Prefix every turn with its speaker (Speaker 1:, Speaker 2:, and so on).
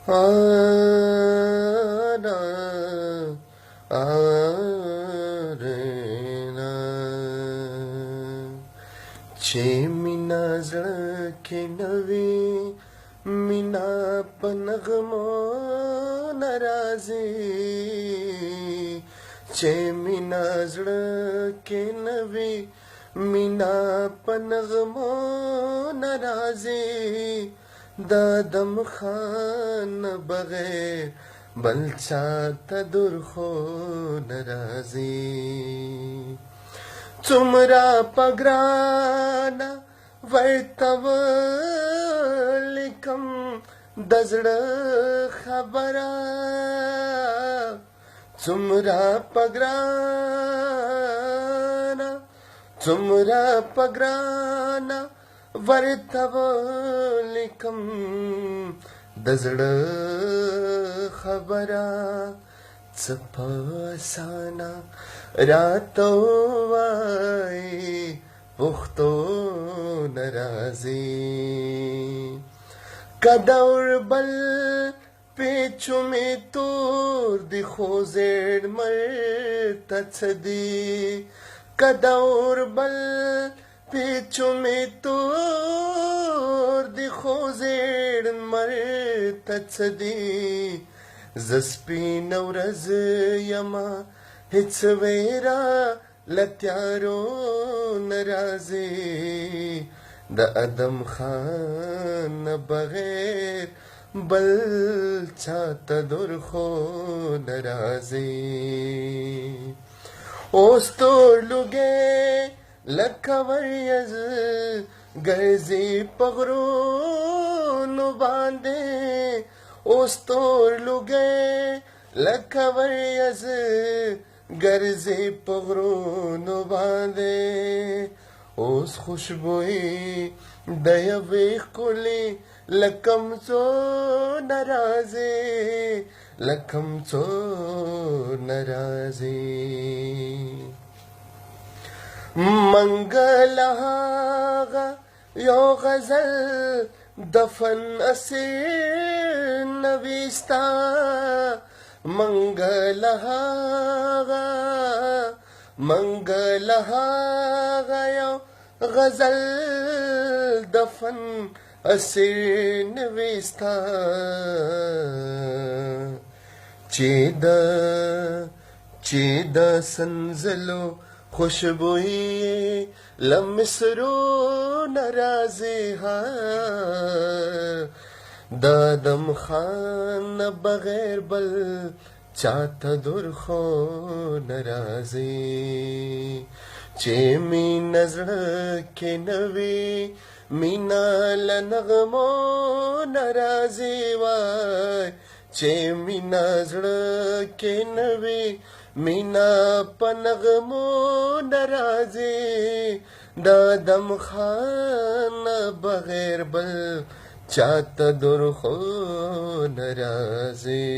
Speaker 1: آنا آرنا چې مینا زړه کې نوي مینا په نغمو ناراضي چې مینا زړه کې نوي مینا په نغمو ناراضي دا دم خان بغیر بل چاته در خو ناراضي څومره پګرانا ورته ولیکم د زړه خبره څومره پګرانا ورته ولیکم د زړه خبره څه په اسانه راته ووایي پښتو نه راځي که دور بل پیچو مې تور دي خو زیړ مرته څه دي که دور بل پیچو مې تور دي خو زیړ مرته څه دي زه سپینه ورځ یمه هیڅ ویره له تیارو نه راځي د ادم خان نه بغیر بل چاته در خو نه راځي اوس تور لوګی لکه وریځ ګرځي په غرونو باندې اوس تور لوګی لکه وریځ ګرځي په غرونو باندې اوس خوشبویي د یوې ښکلې لکم څو ناراضي لکم څو ناراضي منګل هغه یو غزل دفن اسیر نویستا منګل هغه یو غزل دفن اسیر نویستا چې د سنزلو خوشبوئی لمسرو ناراضي ها د ادم خان بغیر بل چاته در خو ناراضي چې مینا زړه کې نوي مینا له نغمو ناراضي وای چې مینا زړه کې نوي مینا په نغمو ناراضي د ادم خان بغیر بل چاته در خو ناراضي